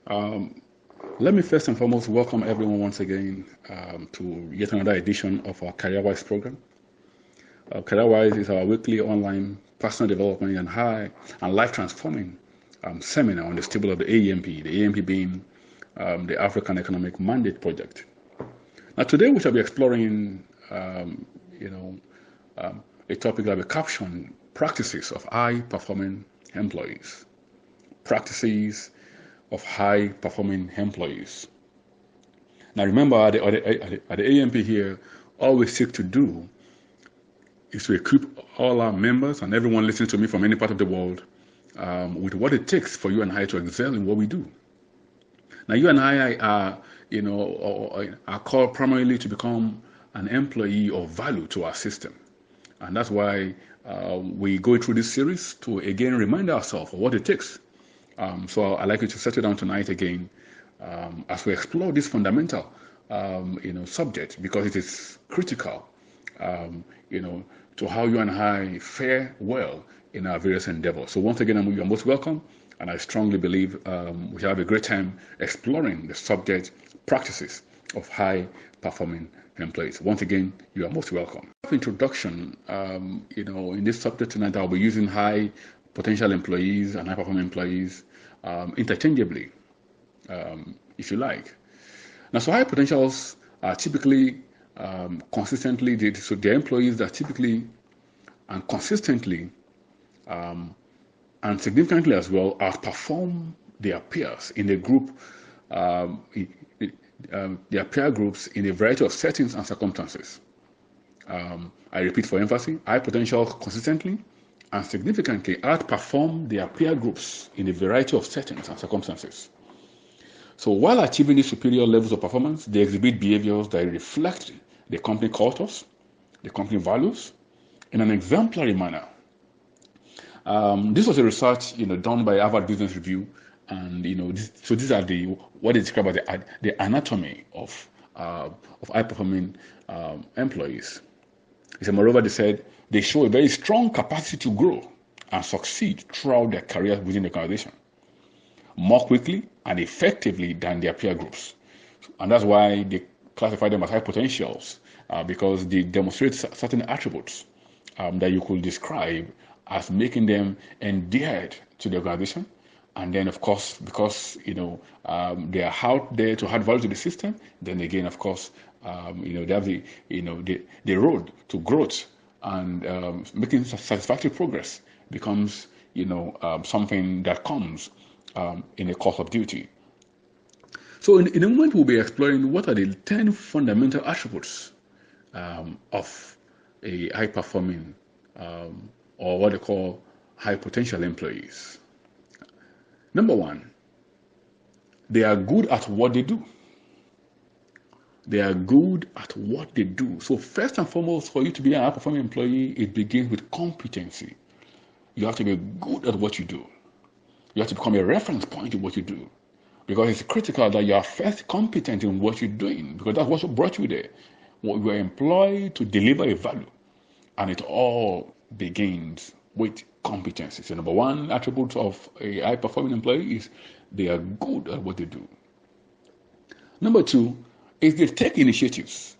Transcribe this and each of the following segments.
Um, Let me first and foremost welcome everyone once again to yet another edition of our CareerWise program. CareerWise is our weekly online personal development and life transforming seminar on the stable of the AEMP, the AEMP being the African Economic Mandate Project. Now, today we shall be exploring, you know, a topic that we caption practices of high performing employees. Practices of high performing employees. Now remember, at the AMP here, all we seek to do is to equip all our members and everyone listening to me from any part of the world with what it takes for you and I to excel in what we do. Now you and I are, are called primarily to become an employee of value to our system. And that's why we go through this series to again remind ourselves of what it takes. So I'd like you to settle down tonight again as we explore this fundamental, subject because it is critical, to how you and I fare well in our various endeavors. So once again, you're most welcome, and I strongly believe we shall have a great time exploring the subject practices of high-performing employees. Once again, you are most welcome. Introduction, in this subject tonight, I'll be using high potential employees and high-performing employees interchangeably, if you like. Now, so high potentials are typically consistently, so they're employees that typically and consistently and significantly as well outperform their peers in the group, their peer groups in a variety of settings and circumstances. I repeat for emphasis, high potential consistently and significantly outperform their peer groups in a variety of settings and circumstances. So while achieving these superior levels of performance, they exhibit behaviors that reflect the company cultures, the company values, in an exemplary manner. This was a research, done by Harvard Business Review, and so these are what they describe as the anatomy of high-performing employees. So moreover, they said they show a very strong capacity to grow and succeed throughout their careers within the organization more quickly and effectively than their peer groups. And that's why they classify them as high potentials because they demonstrate certain attributes that you could describe as making them endeared to the organization. And then, of course, because they are out there to add value to the system, then again, of course, they have the road to growth and making satisfactory progress becomes something that comes in the course of duty. So in a moment we'll be exploring what are the 10 fundamental attributes of a high performing or what they call high potential employees. Number one, they are good at what they do. They are good at what they do. So first and foremost, for you to be a high-performing employee, it begins with competency. You have to be good at what you do. You have to become a reference point in what you do. Because it's critical that you are first competent in what you're doing, because that's what brought you there. You are employed to deliver a value. And it all begins with competency. So number one attribute of a high-performing employee is they are good at what they do. Number two is they take initiatives.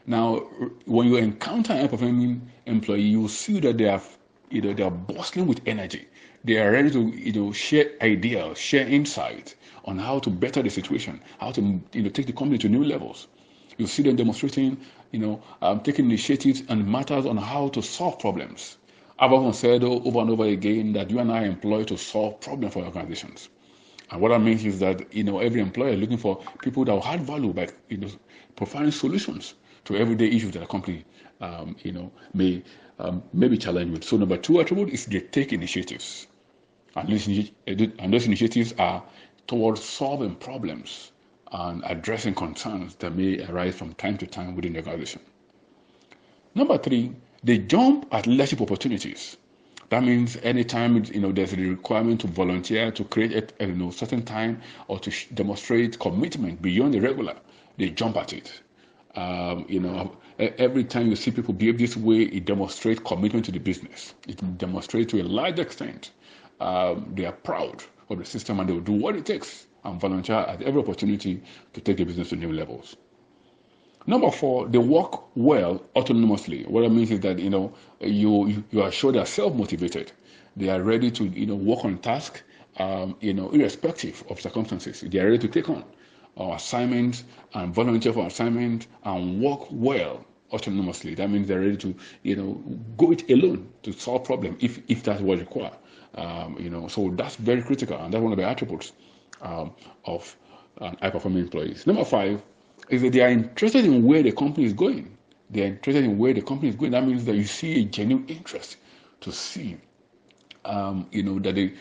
Now, when you encounter a high-performing employee, you will see that they are bustling with energy. They are ready to share ideas, share insight on how to better the situation, how to take the company to new levels. You see them demonstrating, taking initiatives and matters on how to solve problems. I've often said over and over again that you and I are employed to solve problems for organizations. And what that means is that every employer is looking for people that will add value by providing solutions to everyday issues that a company may be challenged with. So number two attribute is they take initiatives, and those initiatives are towards solving problems and addressing concerns that may arise from time to time within the organization. Number three, they jump at leadership opportunities. That means anytime there's a requirement to volunteer to create a certain time or to demonstrate commitment beyond the regular, they jump at it. Every time you see people behave this way, it demonstrates commitment to the business. It demonstrates to a large extent they are proud of the system, and they will do what it takes and volunteer at every opportunity to take the business to new levels. Number 4, they work well autonomously. What that means is that you are sure they are self-motivated. They are ready to work on task, irrespective of circumstances. They are ready to take on assignments and volunteer for assignment and work well autonomously. That means they're ready to go it alone to solve problem if that's what required. So that's very critical, and that's one of the attributes of high-performing employees. Number 5 is that they are interested in where the company is going. They are interested in where the company is going. That means that you see a genuine interest to see, that the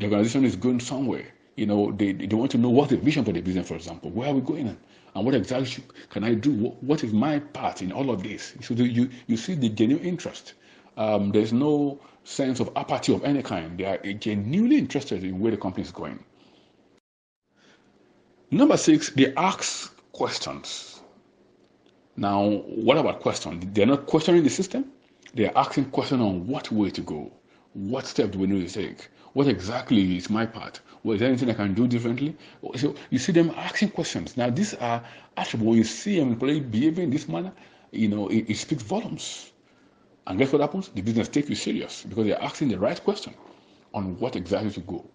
organization is going somewhere. They want to know what's the vision for the business, for example. Where are we going, and what exactly can I do? What is my part in all of this? So you see the genuine interest. There's no sense of apathy of any kind. They are genuinely interested in where the company is going. Number 6, they ask questions. Now, what about questions? They're not questioning the system. They're asking questions on what way to go. What step do we need to take? What exactly is my part? Well, is there anything I can do differently? So you see them asking questions. Now, these are attributes. When you see an employee behaving in this manner, it speaks volumes. And guess what happens? The business takes you serious because they're asking the right question on what exactly to go.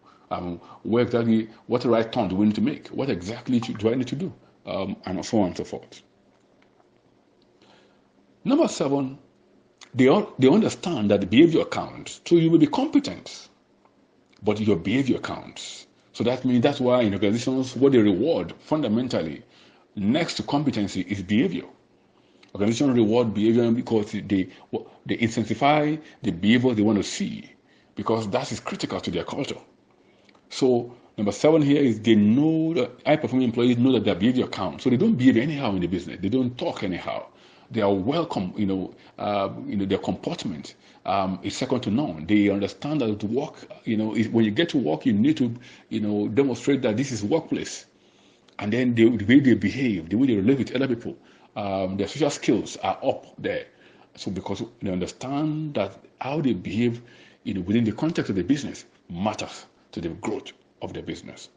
What the right turn do we need to make? What exactly do I need to do? And so on and so forth. Number 7, they understand that the behavior counts. So you will be competent, but your behavior counts. So that means that's why in organizations, what they reward fundamentally next to competency is behavior. Organizations reward behavior because they intensify the behavior they want to see, because that is critical to their culture. So number 7 here is they know that high-performing employees know that their behavior counts. So they don't behave anyhow in the business. They don't talk anyhow. They are welcome. Their comportment is second to none. They understand that to work, when you get to work, you need to, demonstrate that this is workplace. And then the way they behave, the way they relate with other people, their social skills are up there. So because they understand that how they behave, within the context of the business matters to the growth of the business.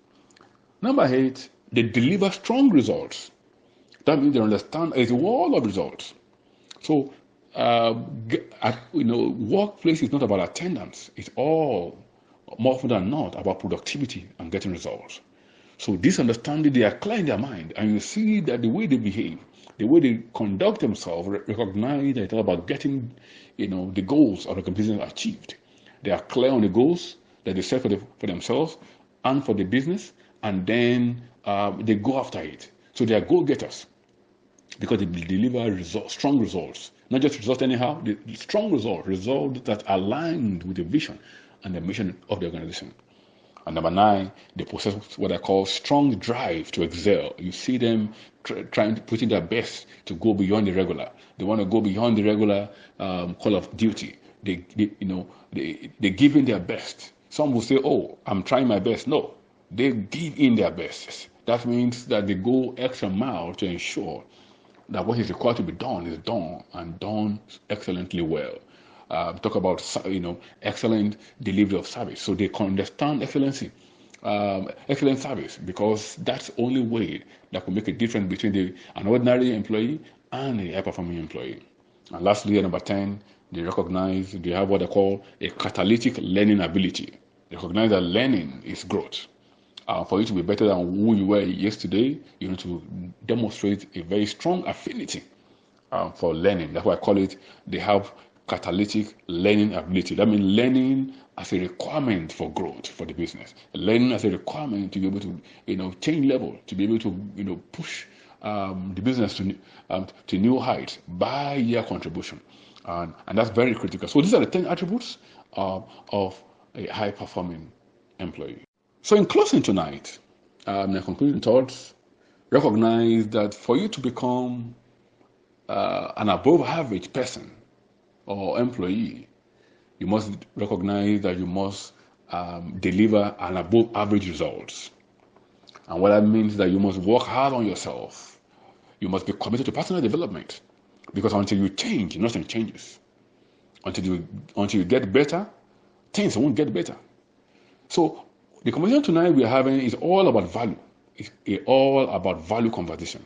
Number 8, they deliver strong results. That means they understand a wall of results. So, workplace is not about attendance. It's all, more often than not, about productivity and getting results. So this understanding, they are clear in their mind, and you see that the way they behave, the way they conduct themselves, recognize that it's all about getting, the goals of the business achieved. They are clear on the goals that they set for themselves and for the business, and then they go after it. So they are go-getters because they deliver strong results. Not just results anyhow, the strong results that are aligned with the vision and the mission of the organization. And number 9, they possess what I call strong drive to excel. You see them trying to put in their best to go beyond the regular. They want to go beyond the regular call of duty. They give in their best. Some will say, "Oh, I'm trying my best." No, they give in their best. That means that they go extra mile to ensure that what is required to be done is done, and done excellently well. Talk about excellent delivery of service. So they understand excellent service, because that's the only way that can make a difference between an ordinary employee and a high-performing employee. And lastly, number 10, they have what they call a catalytic learning ability. They recognize that learning is growth. For you to be better than who you were yesterday, you need to demonstrate a very strong affinity for learning. That's why I call it, they have catalytic learning ability. That means learning as a requirement for growth for the business. Learning as a requirement to be able to, change level, to be able to, push the business to new heights by your contribution. And that's very critical. So these are the 10 attributes of a high-performing employee. So in closing tonight, my concluding thoughts, recognize that for you to become an above-average person or employee, you must recognize that you must deliver an above-average results. And what that means is that you must work hard on yourself. You must be committed to personal development, because until you change, nothing changes. Until you get better, things won't get better. So The conversation tonight we are having is all about value. It's all about value conversation.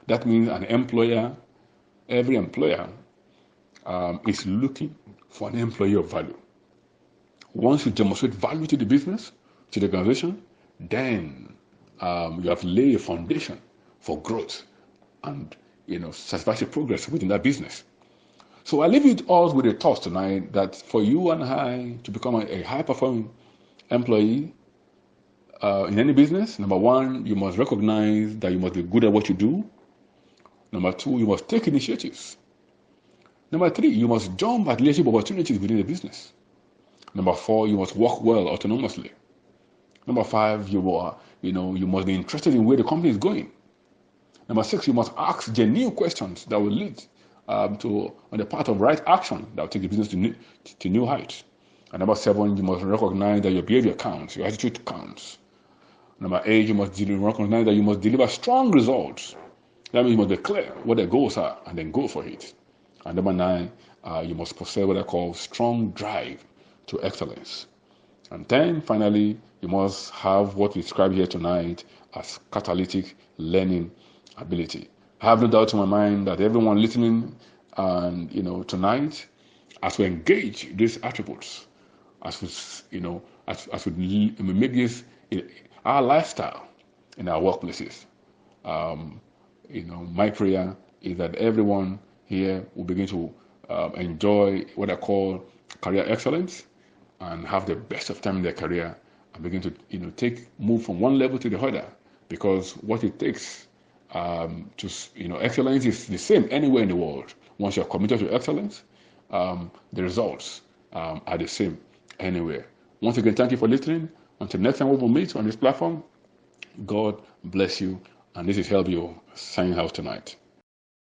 That means every employer is looking for an employee of value. Once you demonstrate value to the business, to the organization, then you have laid a foundation for growth and satisfactory progress within that business. So I leave you all with a thought tonight that for you and I to become a high-performing employee in any business, number one, you must recognize that you must be good at what you do. Number two, you must take initiatives. Number three, you must jump at leadership opportunities within the business. Number four, you must work well autonomously. Number five, you must be interested in where the company is going. Number six, you must ask genuine questions that will lead on the path of right action that will take the business to new heights. And number seven, you must recognize that your behavior counts, your attitude counts. Number eight, you must recognize that you must deliver strong results. That means you must be clear what the goals are and then go for it. And number nine, you must possess what I call strong drive to excellence. And 10, finally, you must have what we describe here tonight as catalytic learning ability. I have no doubt in my mind that everyone listening and tonight, as we engage these attributes, as we make this our lifestyle in our workplaces, my prayer is that everyone here will begin to enjoy what I call career excellence and have the best of time in their career and begin to move from one level to the other, because what it takes excellence is the same anywhere in the world. Once you're committed to excellence, the results are the same anywhere. Once again, thank you for listening. Until next time we will meet on this platform, God bless you. And this is Helbio signing out tonight.